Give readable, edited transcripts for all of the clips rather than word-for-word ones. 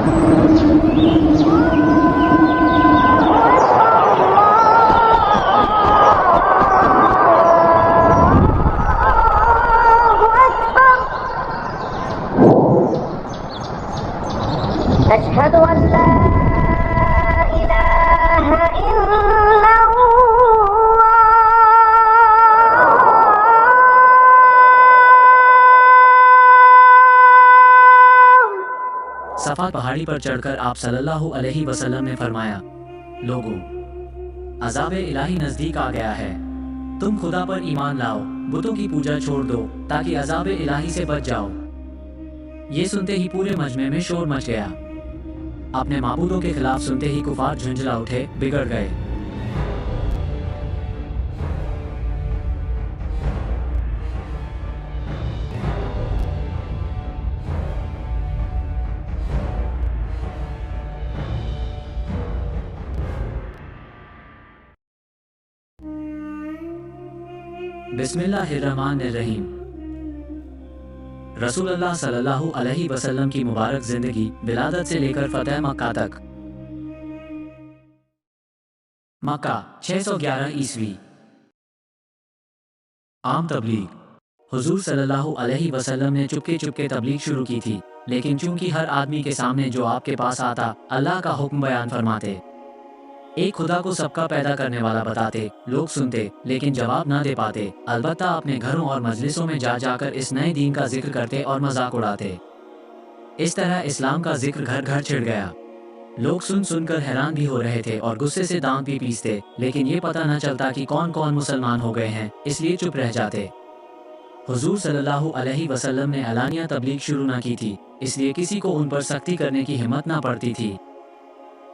أشهد أن لا إله إلا صفا پہاڑی پر چڑھ کر آپ صلی اللہ علیہ وسلم نے فرمایا، لوگوں، عذاب الہی نزدیک آ گیا ہے، تم خدا پر ایمان لاؤ، بتوں کی پوجا چھوڑ دو تاکہ عذاب الہی سے بچ جاؤ۔ یہ سنتے ہی پورے مجمع میں شور مچ گیا۔ اپنے معبودوں کے خلاف سنتے ہی کفار جھنجھلا اٹھے، بگڑ گئے۔ بسم اللہ الرحمن الرحیم۔ رسول اللہ صلی اللہ علیہ وسلم کی مبارک زندگی ولادت سے لے کر فتح مکہ تک۔ مکہ 611 عیسوی۔ عام تبلیغ۔ حضور صلی اللہ علیہ وسلم نے چپکے چپکے تبلیغ شروع کی تھی، لیکن چونکہ ہر آدمی کے سامنے جو آپ کے پاس آتا اللہ کا حکم بیان فرماتے، ایک خدا کو سب کا پیدا کرنے والا بتاتے، لوگ سنتے لیکن جواب نہ دے پاتے، البتہ اپنے گھروں اور مجلسوں میں جا جا کر اس نئے دین کا ذکر کرتے اور مذاق اڑاتے۔ اس طرح اسلام کا ذکر گھر گھر چھڑ گیا۔ لوگ سن سن کر حیران بھی ہو رہے تھے اور غصے سے دانت بھی پیستے، لیکن یہ پتہ نہ چلتا کہ کون کون مسلمان ہو گئے ہیں، اس لیے چپ رہ جاتے۔ حضور صلی اللہ علیہ وسلم نے علانیہ تبلیغ شروع نہ کی تھی، اس لیے کسی کو ان پر سختی کرنے کی ہمت نہ پڑتی تھی۔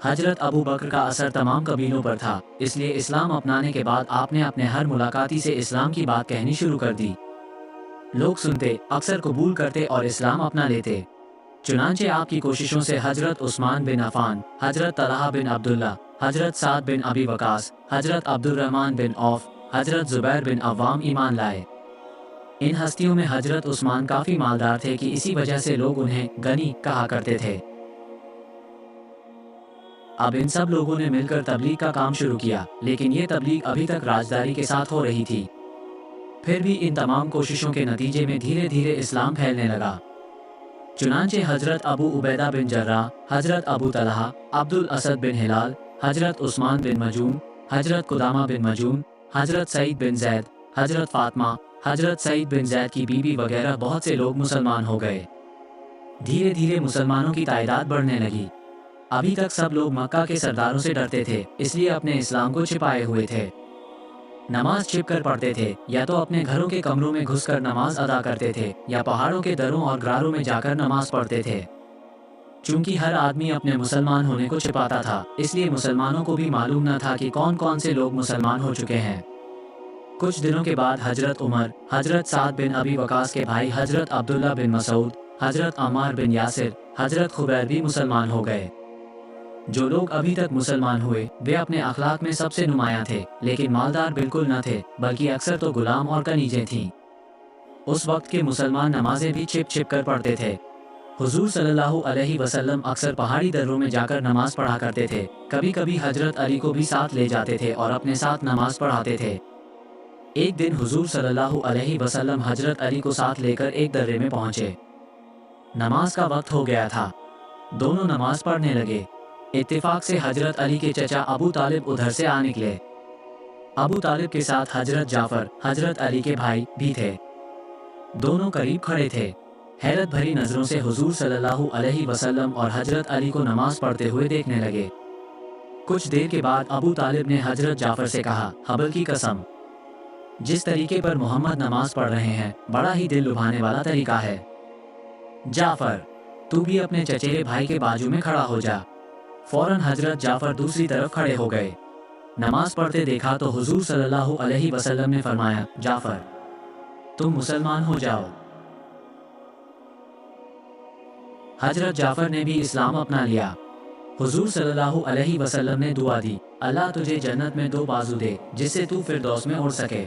حضرت ابو بکر کا اثر تمام قبیلوں پر تھا، اس لیے اسلام اپنانے کے بعد آپ نے اپنے ہر ملاقاتی سے اسلام کی بات کہنی شروع کر دی۔ لوگ سنتے، اکثر قبول کرتے اور اسلام اپنا لیتے۔ چنانچہ آپ کی کوششوں سے حضرت عثمان بن عفان، حضرت طلحہ بن عبداللہ، حضرت سعد بن ابی وقاص، حضرت عبد الرحمن بن عوف، حضرت زبیر بن عوام ایمان لائے۔ ان ہستیوں میں حضرت عثمان کافی مالدار تھے کہ اسی وجہ سے لوگ انہیں غنی کہا کرتے تھے۔ اب ان سب لوگوں نے مل کر تبلیغ کا کام شروع کیا، لیکن یہ تبلیغ ابھی تک راجداری کے ساتھ ہو رہی تھی۔ پھر بھی ان تمام کوششوں کے نتیجے میں دھیرے دھیرے اسلام پھیلنے لگا۔ چنانچہ حضرت ابو عبیدہ بن جراح، حضرت ابو طلحہ، عبد الاسد بن ہلال، حضرت عثمان بن مجون، حضرت قدامہ بن مجون، حضرت سعید بن زید، حضرت فاطمہ، حضرت سعید بن زید کی بیوی وغیرہ بہت سے لوگ مسلمان ہو گئے۔ دھیرے دھیرے مسلمانوں کی تعداد بڑھنے لگی۔ ابھی تک سب لوگ مکہ کے سرداروں سے ڈرتے تھے، اس لیے اپنے اسلام کو چھپائے ہوئے تھے۔ نماز چھپ کر پڑھتے تھے، یا تو اپنے گھروں کے کمروں میں گھس کر نماز ادا کرتے تھے، یا پہاڑوں کے دروں اور غاروں میں جا کر نماز پڑھتے تھے۔ چونکہ ہر آدمی اپنے مسلمان ہونے کو چھپاتا تھا، اس لیے مسلمانوں کو بھی معلوم نہ تھا کہ کون کون سے لوگ مسلمان ہو چکے ہیں۔ کچھ دنوں کے بعد حضرت عمر، حضرت سعد بن ابی وقاص کے بھائی حضرت عبداللہ بن مسعود، حضرت عمار بن یاسر، حضرت خبیر بھی مسلمان ہو گئے۔ جو لوگ ابھی تک مسلمان ہوئے وہ اپنے اخلاق میں سب سے نمایاں تھے، لیکن مالدار بالکل نہ تھے، بلکہ اکثر تو غلام اور کنیجیں تھیں۔ اس وقت کے مسلمان نمازیں بھی چھپ چھپ کر پڑھتے تھے۔ حضور صلی اللہ علیہ وسلم اکثر پہاڑی دروں میں جا کر نماز پڑھا کرتے تھے، کبھی کبھی حضرت علی کو بھی ساتھ لے جاتے تھے اور اپنے ساتھ نماز پڑھاتے تھے۔ ایک دن حضور صلی اللہ علیہ وسلم حضرت علی کو ساتھ لے کر ایک درے میں پہنچے۔ نماز کا وقت ہو گیا تھا، دونوں نماز پڑھنے لگے۔ اتفاق سے حضرت علی کے چچا ابو طالب ادھر سے آ نکلے۔ ابو طالب کے ساتھ حضرت جعفر، حضرت علی کے بھائی بھی تھے۔ دونوں قریب کھڑے تھے، حیرت بھری نظروں سے حضور صلی اللہ علیہ وسلم اور حضرت علی کو نماز پڑھتے ہوئے دیکھنے لگے۔ کچھ دیر کے بعد ابو طالب نے حضرت جعفر سے کہا، حبل کی قسم، جس طریقے پر محمد نماز پڑھ رہے ہیں بڑا ہی دل لبھانے والا طریقہ ہے۔ جعفر، تو بھی اپنے چچیرے بھائی کے بازو میں کھڑا ہو جا۔ فوراً حضرت جعفر دوسری طرف کھڑے ہو گئے۔ نماز پڑھتے دیکھا تو حضور صلی اللہ علیہ وسلم نے فرمایا، جعفر، تم مسلمان ہو جاؤ۔ حضرت جعفر نے بھی اسلام اپنا لیا۔ حضور صلی اللہ علیہ وسلم نے دعا دی، اللہ تجھے جنت میں دو بازو دے جس سے تو فردوس میں اڑ سکے۔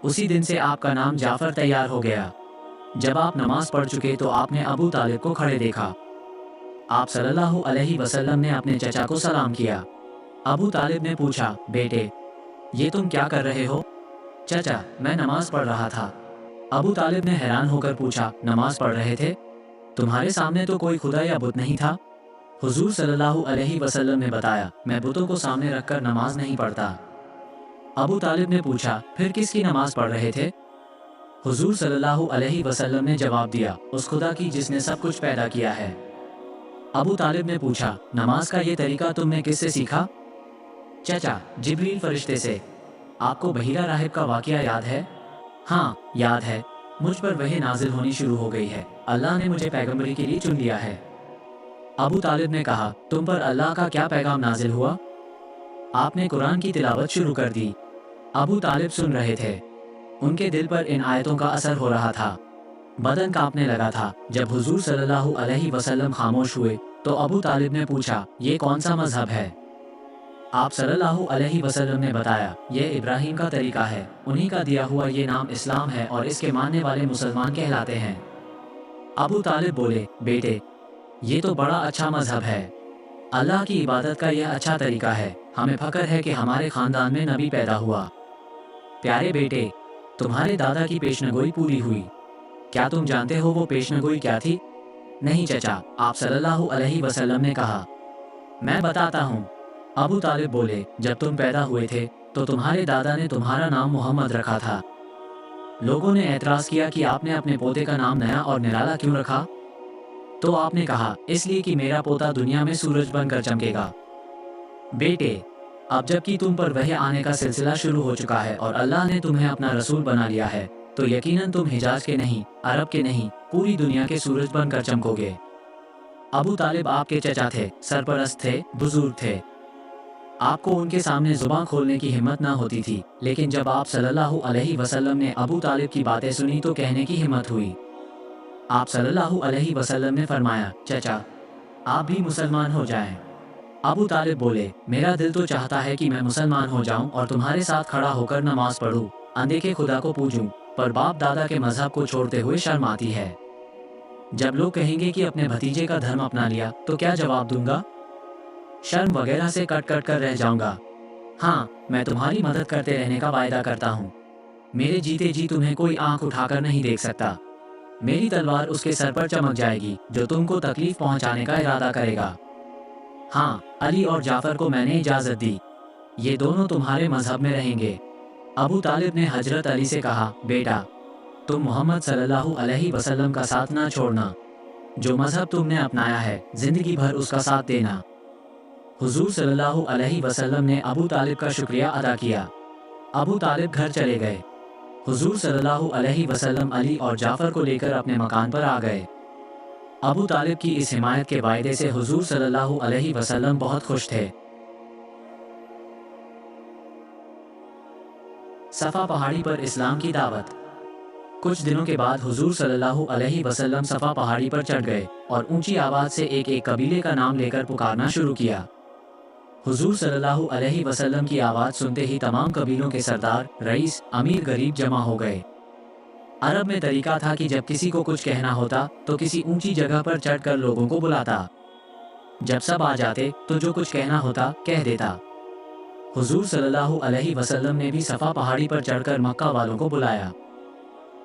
اسی دن سے آپ کا نام جعفر تیار ہو گیا۔ جب آپ نماز پڑھ چکے تو آپ نے ابو طالب کو کھڑے دیکھا۔ आप सल्लल्लाहु अलैहि वसल्लम ने अपने चचा को सलाम किया। अबू तालिब ने पूछा, बेटे ये तुम क्या कर रहे हो? चचा, मैं नमाज पढ़ रहा था। अबू तालिब ने हैरान होकर पूछा, नमाज पढ़ रहे थे? तुम्हारे सामने तो कोई खुदा या बुत नहीं था। हुजूर सल्लल्लाहु अलैहि वसल्लम ने बताया, मैं बुतों को सामने रखकर नमाज नहीं पढ़ता। अबू तालिब ने पूछा, फिर किसकी नमाज पढ़ रहे थे? हुजूर सल्लल्लाहु अलैहि वसल्लम ने जवाब दिया, उस खुदा की जिसने सब कुछ पैदा किया है। अबू तालिब ने पूछा, नमाज का ये तरीका तुमने किससे सीखा? चचा, जिब्रील फरिश्ते से। आपको बहीरा राहिब का वाकया याद है? हाँ, याद है। मुझ पर वही नाजिल होनी शुरू हो गई है। अल्लाह ने मुझे पैगंबरी के लिए चुन लिया है। अबू तालिब ने कहा, तुम पर अल्लाह का क्या पैगाम नाजिल हुआ? आपने कुरान की तिलावत शुरू कर दी। अबू तालिब सुन रहे थे। उनके दिल पर इन आयतों का असर हो रहा था। बदन कांपने लगा था। जब हुजूर सल्लल्लाहु अलैहि वसल्लम खामोश हुए तो अबू तालिब ने पूछा, ये कौन सा मजहब है? आप सल्लल्लाहु अलैहि वसल्लम ने बताया, ये इब्राहिम का तरीका है। उन्हीं का दिया हुआ ये नाम इस्लाम है और इसके मानने वाले मुसलमान कहलाते हैं। अबू तालिब बोले, बेटे ये तो बड़ा अच्छा मजहब है। अल्लाह की इबादत का यह अच्छा तरीका है। हमें फख्र है कि हमारे खानदान में नबी पैदा हुआ। प्यारे बेटे, तुम्हारे दादा की पेशनगोई पूरी हुई। क्या तुम जानते हो वो पेशनगोई क्या थी? नहीं चचा, आप सल्लल्लाहु अलैहि वसल्लम ने कहा। मैं बताता हूँ। अबू तालिब बोले, जब तुम पैदा हुए थे तो तुम्हारे दादा ने तुम्हारा नाम मोहम्मद रखा था। लोगों ने एतराज़ किया कि आपने अपने पोते का नाम नया और निराला क्यों रखा? तो आपने कहा, इसलिए कि मेरा पोता दुनिया में सूरज बनकर चमकेगा। बेटे, अब जबकि तुम पर वही आने का सिलसिला शुरू हो चुका है और अल्लाह ने तुम्हें अपना रसूल बना लिया है, तो यकीनन तुम हिजाज के नहीं, अरब के नहीं, पूरी दुनिया के सूरज बनकर चमकोगे। अबू तालिब आपके चचा थे, सरपरस्त थे, बुजुर्ग थे। आपको उनके सामने जुबान खोलने की हिम्मत ना होती थी, लेकिन जब आप सल्लल्लाहु अलैहि वसल्लम ने अबू तालिब की बातें सुनी तो कहने की हिम्मत हुई। आप सल्लल्लाहु अलैहि वसल्लम ने फरमाया, चचा आप भी मुसलमान हो जाएं। अबू तालिब बोले, मेरा दिल तो चाहता है कि मैं मुसलमान हो जाऊं और तुम्हारे साथ खड़ा होकर नमाज पढ़ूं, अनदेखे खुदा को पूजूं, पर बाप दादा के मजहब को छोड़ते हुए शर्म आती है। जब लोग कहेंगे कि अपने भतीजे का धर्म अपना लिया तो क्या जवाब दूंगा? शर्म वगैरह से कट कट कर रह जाऊंगा। हाँ, मैं तुम्हारी मदद करते रहने का वायदा करता हूँ। मेरे जीते जी तुम्हें कोई आंख उठाकर नहीं देख सकता। मेरी तलवार उसके सर पर चमक जाएगी जो तुमको तकलीफ पहुंचाने का इरादा करेगा। हाँ, अली और जाफर को मैंने इजाज़त दी। ये दोनों तुम्हारे मजहब में रहेंगे। अबू तालिब ने हजरत अली से कहा, बेटा तुम मोहम्मद सल्लल्लाहु अलैहि वसल्लम का साथ ना छोड़ना। जो मजहब तुमने अपनाया है जिंदगी भर उसका साथ देना। हुजूर सल्लल्लाहु अलैहि वसल्लम ने अबू तालिब का शुक्रिया अदा किया। अबू तालिब घर चले गए। हुजूर सल्लल्लाहु अलैहि वसल्लम अली और जाफर को लेकर अपने मकान पर आ गए। अबू तालिब की इस हिमायत के वायदे से हुजूर सल्लल्लाहु अलैहि वसल्लम बहुत खुश थे। सफ़ा पहाड़ी पर इस्लाम की दावत। कुछ दिनों के बाद हुजूर सल्लल्लाहु अलैहि वसल्लम सफ़ा पहाड़ी पर चढ़ गए और ऊंची आवाज़ से एक एक कबीले का नाम लेकर पुकारना शुरू किया। हुजूर सल्लल्लाहु अलैहि वसल्लम की आवाज़ सुनते ही तमाम कबीलों के सरदार, रईस, अमीर, गरीब जमा हो गए। अरब में तरीका था कि जब किसी को कुछ कहना होता तो किसी ऊंची जगह पर चढ़कर लोगों को बुलाता। जब सब आ जाते तो जो कुछ कहना होता कह देता। हुजूर सल्लल्लाहु अलैहि वसल्लम ने भी सफ़ा पहाड़ी पर चढ़कर मक्का वालों को बुलाया।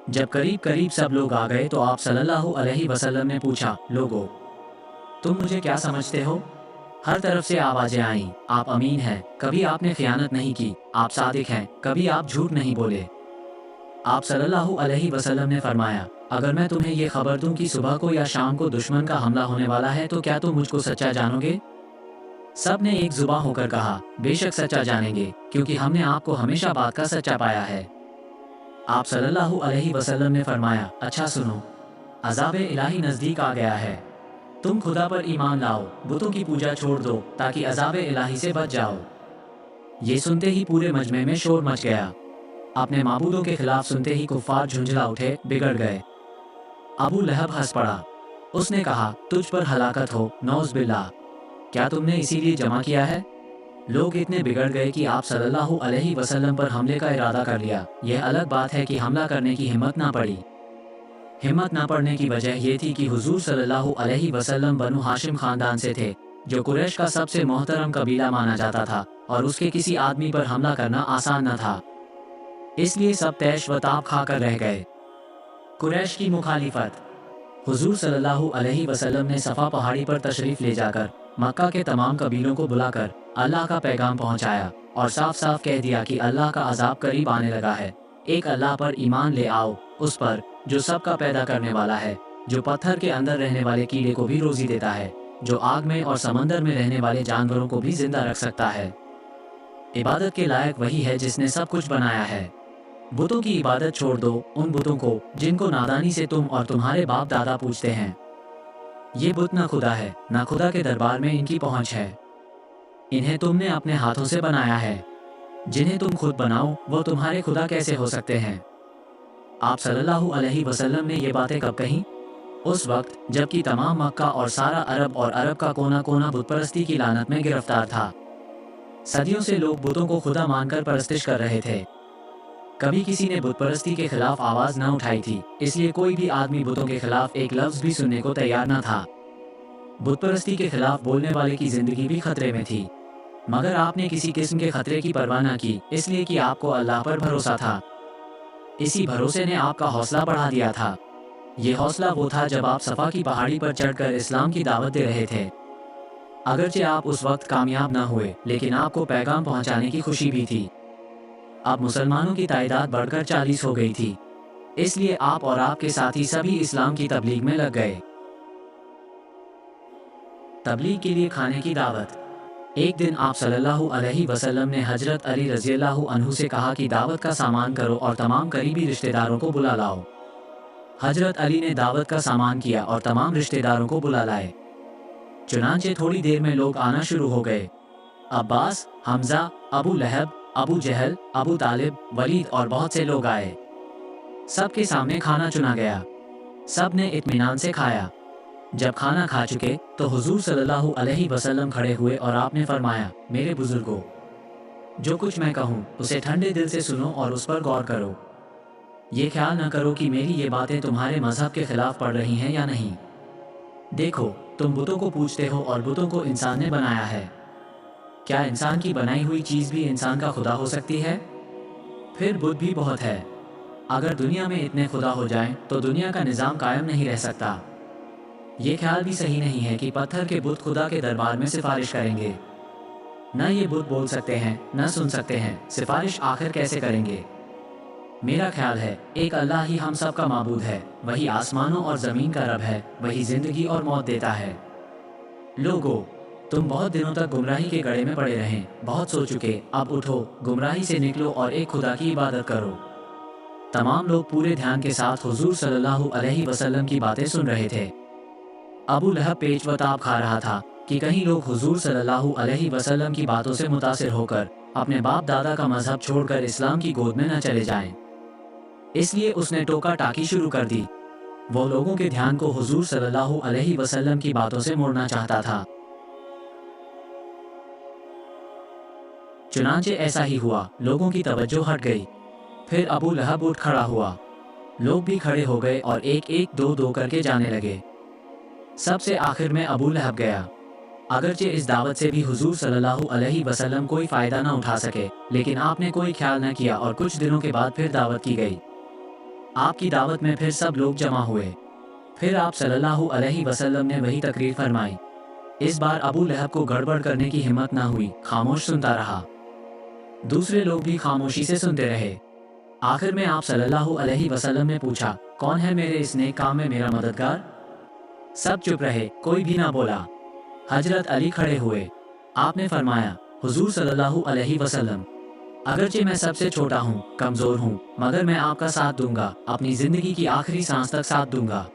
जब करीब करीब सब लोग आ गए तो आप सल्लल्लाहु अलैहि वसल्लम ने पूछा, लोगों तुम मुझे क्या समझते हो? हर तरफ से आवाज़ें आईं, आप अमीन हैं, कभी आपने खियानत नहीं की, आप सादिक हैं, कभी आप झूठ नहीं बोले। आप सल्लल्लाहु अलैहि वसल्लम ने फरमाया, अगर मैं तुम्हें ये खबर दूं कि सुबह को या शाम को दुश्मन का हमला होने वाला है तो क्या तुम मुझको सच्चा जानोगे? सब ने एक जुबान होकर कहा, बेशक सच्चा जानेंगे, क्योंकि हमने आपको हमेशा बात का सच्चा पाया है। आप सल्लल्लाहु अलैहि वसल्लम ने फरमाया, अच्छा सुनो, अज़ाब इलाही नज़दीक आ गया है। तुम खुदा पर ईमान लाओ, बुतों की पूजा छोड़ दो ताकि अज़ाब इलाही से बच जाओ। ये सुनते ही पूरे मजमे में शोर मच गया। अपने माबूदों के खिलाफ सुनते ही कुफ्फार झुंझला उठे, बिगड़ गए। अबू लहब हंस पड़ा। उसने कहा, तुझ पर हलाकत हो, नौज़ बिल्लाह। क्या तुमने इसीलिए जमा किया है? लोग इतने बिगड़ गए कि आप सल्लल्लाहु अलैहि वसल्लम पर हमले का इरादा कर लिया। यह अलग बात है कि हमला करने की हिम्मत ना पड़ी। हिम्मत न पड़ने की वजह ये थी कि हुजूर सल्लल्लाहु अलैहि वसल्लम बनु हाशिम खानदान से थे, जो कुरैश का सबसे मोहतरम कबीला माना जाता था, और उसके किसी आदमी पर हमला करना आसान न था। इसलिए सब तैश व ताप खाकर रह गए। कुरैश की मुखालिफत। हुजूर सल्लल्लाहु अलैहि वसल्लम ने सफ़ा पहाड़ी पर तशरीफ़ ले जाकर मक्का के तमाम कबीलों को बुलाकर अल्लाह का पैगाम पहुंचाया और साफ साफ कह दिया कि अल्लाह का अजाब करीब आने लगा है। एक अल्लाह पर ईमान ले आओ, उस पर जो सबका पैदा करने वाला है, जो पत्थर के अंदर रहने वाले कीड़े को भी रोज़ी देता है, जो आग में और समंदर में रहने वाले जानवरों को भी जिंदा रख सकता है। इबादत के लायक वही है जिसने सब कुछ बनाया है। बुतों की इबादत छोड़ दो, उन बुतों को जिनको नादानी से तुम और तुम्हारे बाप दादा पूजते हैं। ये बुत न खुदा है, न खुदा के दरबार में इनकी पहुंच है। इन्हें तुमने अपने हाथों से बनाया है। जिन्हें तुम खुद बनाओ वो तुम्हारे खुदा कैसे हो सकते हैं। आप सल्लल्लाहु अलैहि वसल्लम ने ये बातें कब कहीं? उस वक्त जबकि तमाम मक्का और सारा अरब और अरब का कोना कोना बुतपरस्ती की लानत में गिरफ्तार था। सदियों से लोग बुतों को खुदा मानकर परस्तिश कर रहे थे। कभी किसी ने बुतपरस्ती के खिलाफ आवाज़ न उठाई थी, इसलिए कोई भी आदमी बुतों के खिलाफ एक लफ्ज़ भी सुनने को तैयार न था। बुतपरस्ती के खिलाफ बोलने वाले की ज़िंदगी भी खतरे में थी, मगर आपने किसी किस्म के खतरे की परवाह न की, इसलिए कि आपको अल्लाह पर भरोसा था। इसी भरोसे ने आपका हौसला बढ़ा दिया था। ये हौसला वो था जब आप सफ़ा की पहाड़ी पर चढ़कर इस्लाम की दावत दे रहे थे। अगरचे आप उस वक्त कामयाब न हुए, लेकिन आपको पैगाम पहुंचाने की खुशी भी थी। अब मुसलमानों की तादाद बढ़कर 40 हो गई थी, इसलिए आप और आपके साथी सभी इस्लाम की तबलीग में लग गए। तबलीग के लिए खाने की दावत। एक दिन आप सल्लल्लाहु अलैहि वसल्लम ने हजरत अली रज़ियल्लाहु अन्हु से कहा कि दावत का सामान करो और तमाम करीबी रिश्तेदारों को बुला लाओ। हजरत अली ने दावत का सामान किया और तमाम रिश्तेदारों को बुला लाए। चुनांचे थोड़ी देर में लोग आना शुरू हो गए। अब्बास, हमजा, अबू लहब, अबू जहल, अबू तालिब, वलीद और बहुत से लोग आए। सबके सामने खाना चुना गया। सब ने इत्मीनान से खाया। जब खाना खा चुके तो हुजूर सल्लल्लाहु अलैहि वसल्लम खड़े हुए और आपने फरमाया, मेरे बुजुर्गों, जो कुछ मैं कहूँ उसे ठंडे दिल से सुनो और उस पर गौर करो। ये ख्याल न करो कि मेरी ये बातें तुम्हारे मजहब के खिलाफ पड़ रही हैं या नहीं। देखो, तुम बुतों को पूजते हो और बुतों को इंसान ने बनाया है। क्या इंसान की बनाई हुई चीज़ भी इंसान का खुदा हो सकती है? फिर बुत भी बहुत है। अगर दुनिया में इतने खुदा हो जाएं तो दुनिया का निज़ाम कायम नहीं रह सकता। ये ख्याल भी सही नहीं है कि पत्थर के बुत खुदा के दरबार में सिफारिश करेंगे। न ये बुत बोल सकते हैं, न सुन सकते हैं, सिफारिश आखिर कैसे करेंगे? मेरा ख्याल है एक अल्लाह ही हम सब का माबूद है। वही आसमानों और ज़मीन का रब है, वही ज़िंदगी और मौत देता है। लोगों, तुम बहुत दिनों तक गुमराही के गड़े में पड़े रहें, बहुत सो चुके, अब उठो, गुमराही से निकलो और एक खुदा की इबादत करो। तमाम लोग पूरे ध्यान के साथ हुजूर सल्लल्लाहु अलैहि वसल्लम की बातें सुन रहे थे। अबू लहब पेच व ताप खा रहा था कि कहीं लोग हुजूर सल्लल्लाहु अलैहि वसल्लम की बातों से मुतासिर होकर अपने बाप दादा का मजहब छोड़कर इस्लाम की गोद में न चले जाएं। इसलिए उसने टोका टाकी शुरू कर दी। वो लोगों के ध्यान को हुजूर सल्लल्लाहु अलैहि वसल्लम की बातों से मोड़ना चाहता था। चुनांचे ऐसा ही हुआ, लोगों की तवज्जो हट गई। फिर अबू लहब उठ खड़ा हुआ। लोग भी खड़े हो गए और एक एक दो दो करके जाने लगे। सबसे आखिर में अबू लहब गया। अगरचे इस दावत से भी हुजूर सल्लल्लाहु अलैहि वसल्लम कोई फ़ायदा न उठा सके, लेकिन आपने कोई ख्याल न किया और कुछ दिनों के बाद फिर दावत की गई। आपकी दावत में फिर सब लोग जमा हुए। फिर आप सल्लल्लाहु अलैहि वसल्लम ने वही तकरीर फरमाई। इस बार अबू लहब को गड़बड़ करने की हिम्मत न हुई, खामोश सुनता रहा। दूसरे लोग भी खामोशी से सुनते रहे। आखिर में आप सल्लल्लाहु अलैहि वसल्लम ने पूछा, कौन है मेरे इस नेक काम में मेरा मददगार? सब चुप रहे, कोई भी ना बोला। हजरत अली खड़े हुए। आपने फरमाया, हुजूर सल्लल्लाहु अलैहि वसल्लम, अगरचे मैं सबसे छोटा हूँ, कमज़ोर हूँ, मगर मैं आपका साथ दूंगा, अपनी ज़िंदगी की आखिरी सांस तक साथ दूंगा।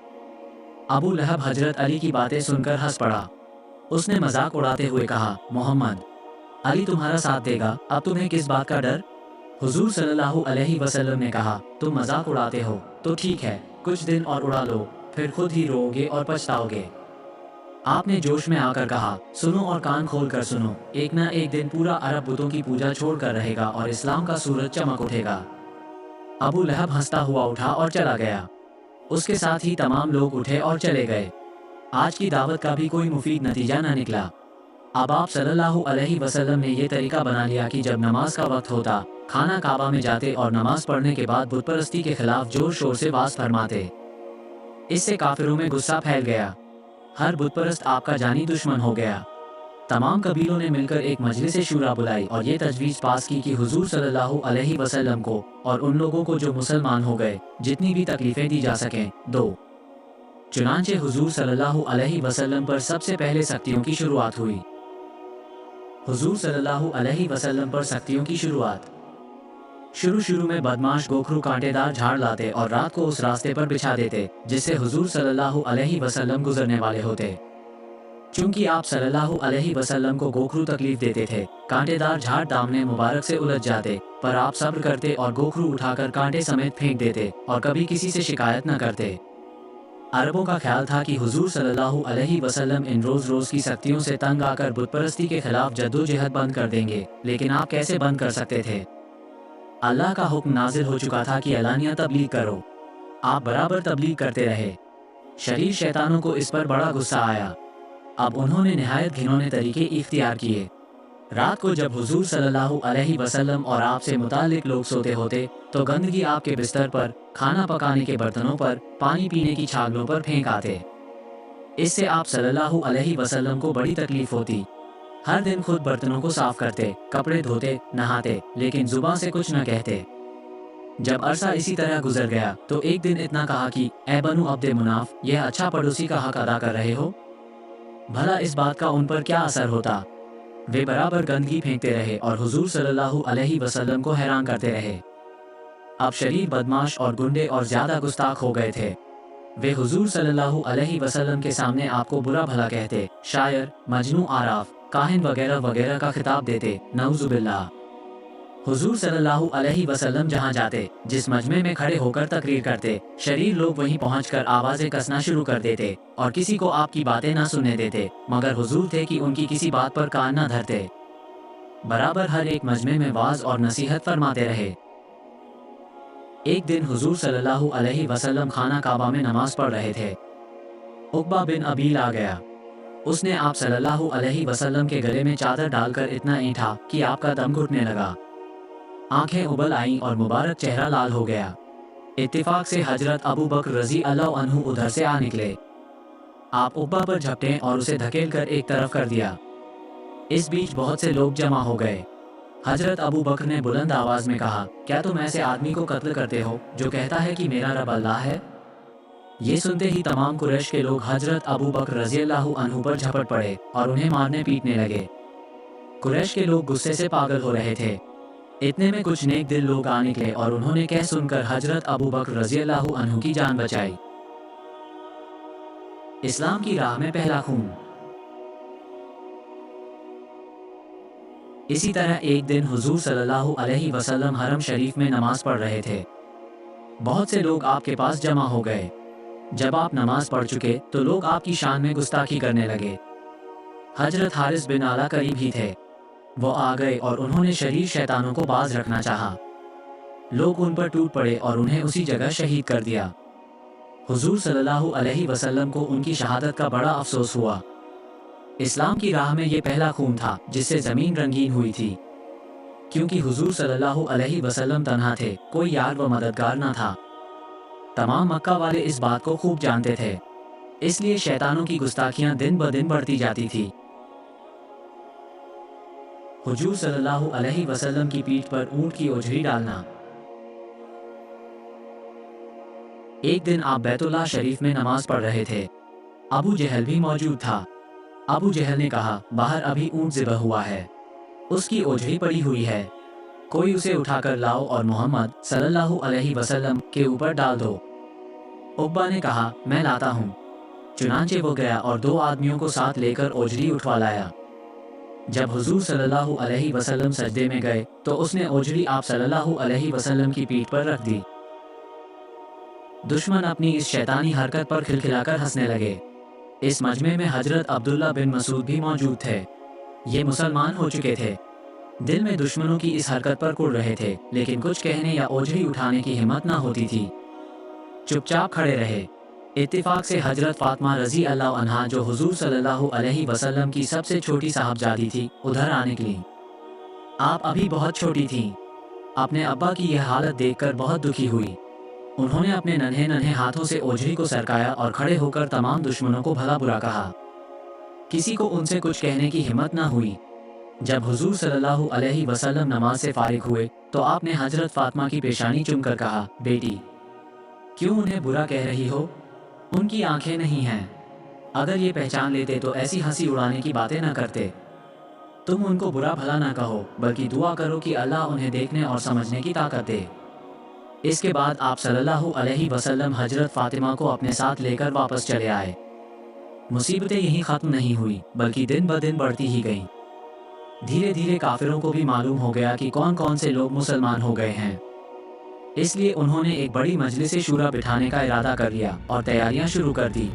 अबू लहब हजरत अली की बातें सुनकर हंस पड़ा। उसने मजाक उड़ाते हुए कहा, मोहम्मद, अली तुम्हारा साथ देगा, अब तुम्हें किस बात का डर? हुजूर सल्लल्लाहु अलैहि वसल्लम ने कहा, तुम मजाक उड़ाते हो तो ठीक है, कुछ दिन और उड़ा लो, फिर खुद ही रोओगे और पछताओगे। आपने जोश में आकर कहा, सुनो और कान खोल कर सुनो, एक ना एक दिन पूरा अरब बुतों की पूजा छोड़ कर रहेगा और इस्लाम का सूरज चमक उठेगा। अबू लहब हंसता हुआ उठा और चला गया। اس کے ساتھ ہی تمام لوگ اٹھے اور چلے گئے۔ آج کی دعوت کا بھی کوئی مفید نتیجہ نہ نکلا۔ اب آپ صلی اللہ علیہ وسلم نے یہ طریقہ بنا لیا کہ جب نماز کا وقت ہوتا خانہ کعبہ میں جاتے اور نماز پڑھنے کے بعد بت پرستی کے خلاف زور شور سے واز فرماتے۔ اس سے کافروں میں غصہ پھیل گیا۔ ہر بت پرست آپ کا جانی دشمن ہو گیا۔ تمام قبیلوں نے مل کر ایک مجلس شورا بلائی اور یہ تجویز پاس کی کہ حضور صلی اللہ علیہ وسلم کو اور ان لوگوں کو جو مسلمان ہو گئے جتنی بھی تکلیفیں دی جا سکیں دو۔ چنانچہ حضور صلی اللہ علیہ وسلم پر سب سے پہلے سختیوں کی شروعات ہوئی۔ حضور صلی اللہ علیہ وسلم پر سختیوں کی شروعات۔ شروع میں بدماش گوکھرو کانٹے دار جھاڑ لاتے اور رات کو اس راستے پر بچھا دیتے جس سے حضور صلی اللہ علیہ وسلم گزرنے والے ہوتے۔ چونکہ آپ صلی اللہ علیہ وسلم کو گوکھرو تکلیف دیتے تھے، کانٹے دار جھاڑ دامنے مبارک سے الجھ جاتے، پر آپ صبر کرتے اور گوکھرو اٹھا کر کانٹے سمیت پھینک دیتے اور کبھی کسی سے شکایت نہ کرتے۔ عربوں کا خیال تھا کہ حضور صلی اللہ علیہ وسلم ان روز کی سختیوں سے تنگ آ کر بت پرستی کے خلاف جدوجہد بند کر دیں گے، لیکن آپ کیسے بند کر سکتے تھے؟ اللہ کا حکم نازل ہو چکا تھا کہ اعلانیہ تبلیغ کرو۔ آپ برابر تبلیغ کرتے رہے۔ شریر شیطانوں کو اس پر بڑا غصہ آیا۔ اب انہوں نے نہایت گھنونے طریقے اختیار کیے۔ رات کو جب حضور صلی اللہ علیہ وسلم اور آپ سے متعلق لوگ سوتے ہوتے تو گندگی آپ کے بستر پر، کھانا پکانے کے برتنوں پر، پانی پینے کی چھاگلوں پر پھینک آتے۔ اس سے آپ صلی اللہ علیہ وسلم کو بڑی تکلیف ہوتی۔ ہر دن خود برتنوں کو صاف کرتے، کپڑے دھوتے، نہاتے، لیکن زبان سے کچھ نہ کہتے۔ جب عرصہ اسی طرح گزر گیا تو ایک دن اتنا کہا کہ اے بنو عبد مناف، یہ اچھا پڑوسی کا حق ادا کر رہے ہو؟ بھلا اس بات کا ان پر کیا اثر ہوتا؟ وہ برابر گندگی پھینکتے رہے اور حضور صلی اللہ علیہ وسلم کو حیران کرتے رہے۔ اب شریر بدماش اور گنڈے اور زیادہ گستاخ ہو گئے تھے۔ وہ حضور صلی اللہ علیہ وسلم کے سامنے آپ کو برا بھلا کہتے، شاعر، مجنوں، عراف، کاہن وغیرہ وغیرہ کا خطاب دیتے، نعوذ باللہ۔ حضور صلی اللہ علیہ وسلم جہاں جاتے، جس مجمع میں کھڑے ہو کر تقریر کرتے، شریر لوگ وہیں پہنچ کر آوازیں کسنا شروع کر دیتے اور کسی کو آپ کی باتیں نہ سننے دیتے، مگر حضور تھے کہ ان کی کسی بات پر کان نہ دھرتے۔ برابر ہر ایک مجمع میں واعظ اور نصیحت فرماتے رہے۔ ایک دن حضور صلی اللہ علیہ وسلم خانہ کعبہ میں نماز پڑھ رہے تھے۔ عقبہ بن ابیل آ گیا۔ اس نے آپ صلی اللہ علیہ وسلم کے گلے میں چادر ڈال کر اتنا اینٹھا کہ آپ کا دم گھٹنے لگا۔ آنکھیں ابل آئیں اور مبارک چہرہ لال ہو گیا۔ اتفاق سے حضرت ابو بکر رضی اللہ عنہ ادھر سے آ نکلے۔ آپ عقبہ پر جھپٹے اور اسے دھکیل کر ایک طرف کر دیا۔ اس بیچ بہت سے لوگ جمع ہو گئے۔ حضرت ابو بکر نے بلند آواز میں کہا، کیا تم ایسے آدمی کو قتل کرتے ہو جو کہتا ہے کہ میرا رب اللہ ہے؟ یہ سنتے ہی تمام قریش کے لوگ حضرت ابو بکر رضی اللہ عنہ پر جھپٹ پڑے اور انہیں مارنے پیٹنے لگے۔ قریش کے لوگ غصے سے پاگل ہو رہے تھے۔ اتنے میں کچھ نیک دل لوگ آ نکلے اور انہوں نے کہہ سن کر حضرت ابو بکر رضی اللہ عنہ کی جان بچائی۔ اسلام کی راہ میں پہلا خون۔ اسی طرح ایک دن حضور صلی اللہ علیہ وسلم حرم شریف میں نماز پڑھ رہے تھے۔ بہت سے لوگ آپ کے پاس جمع ہو گئے۔ جب آپ نماز پڑھ چکے تو لوگ آپ کی شان میں گستاخی کرنے لگے۔ حضرت حارث بن علا قریب ہی تھے۔ وہ آ گئے اور انہوں نے شریر شیطانوں کو باز رکھنا چاہا۔ لوگ ان پر ٹوٹ پڑے اور انہیں اسی جگہ شہید کر دیا۔ حضور صلی اللہ علیہ وسلم کو ان کی شہادت کا بڑا افسوس ہوا۔ اسلام کی راہ میں یہ پہلا خون تھا جس سے زمین رنگین ہوئی تھی۔ کیونکہ حضور صلی اللہ علیہ وسلم تنہا تھے، کوئی یار و مددگار نہ تھا۔ تمام مکہ والے اس بات کو خوب جانتے تھے، اس لیے شیطانوں کی گستاخیاں دن بدن بڑھتی جاتی تھی۔ حضور صلی اللہ علیہ وسلم کی پیٹھ پر اونٹ کی اوجھری ڈالنا۔ ایک دن آپ بیت اللہ شریف میں نماز پڑھ رہے تھے۔ ابو جہل بھی موجود تھا۔ ابو جہل نے کہا، باہر ابھی اونٹ ذبح ہوا ہے، اس کی اوجھری پڑی ہوئی ہے، کوئی اسے اٹھا کر لاؤ اور محمد صلی اللہ علیہ وسلم کے اوپر ڈال دو۔ عقبہ نے کہا، میں لاتا ہوں۔ چنانچہ وہ گیا اور 2 آدمیوں کو ساتھ لے کر اوجھری اٹھوا لایا۔ جب حضور صلی اللہ علیہ وسلم سجدے میں گئے تو اس نے اوجھری آپ صلی اللہ علیہ وسلم کی پیٹھ پر رکھ دی۔ دشمن اپنی اس شیطانی حرکت پر کھلکھلا کر ہنسنے لگے۔ اس مجمع میں حضرت عبداللہ بن مسعود بھی موجود تھے۔ یہ مسلمان ہو چکے تھے۔ دل میں دشمنوں کی اس حرکت پر کڑ رہے تھے، لیکن کچھ کہنے یا اوجھری اٹھانے کی ہمت نہ ہوتی تھی۔ चुपचाप खड़े रहे। इत्तिफाक से हजरत फातिमा रजी अल्लाह अन्हा, जो हुजूर सल्लल्लाहु अलैहि वसल्लम की सबसे छोटी साहबजादी थी, उधर आ निकली। आप अभी बहुत छोटी थीं। अपने अब्बा की यह हालत देखकर बहुत दुखी हुई। उन्होंने अपने नन्हे नन्हे हाथों से ओझरी को सरकाया और खड़े होकर तमाम दुश्मनों को भला बुरा कहा। किसी को उनसे कुछ कहने की हिम्मत न हुई। जब हुजूर सल्लल्लाहु अलैहि वसल्लम नमाज से फारिग हुए तो आपने हजरत फातिमा की पेशानी चूमकर कहा, बेटी, क्यों उन्हें बुरा कह रही हो? उनकी आंखें नहीं हैं। अगर ये पहचान लेते तो ऐसी हंसी उड़ाने की बातें न करते। तुम उनको बुरा भला ना कहो, बल्कि दुआ करो कि अल्लाह उन्हें देखने और समझने की ताकत दे। इसके बाद आप सल्लल्लाहु अलैहि वसल्लम हजरत फातिमा को अपने साथ लेकर वापस चले आए। मुसीबतें यहीं ख़त्म नहीं हुई, बल्कि दिन ब दिन बढ़ती ही गईं। धीरे धीरे काफिरों को भी मालूम हो गया कि कौन कौन से लोग मुसलमान हो गए हैं। इसलिए उन्होंने एक बड़ी मजलिस शूरा बिठाने का इरादा कर लिया और तैयारियां शुरू कर दी।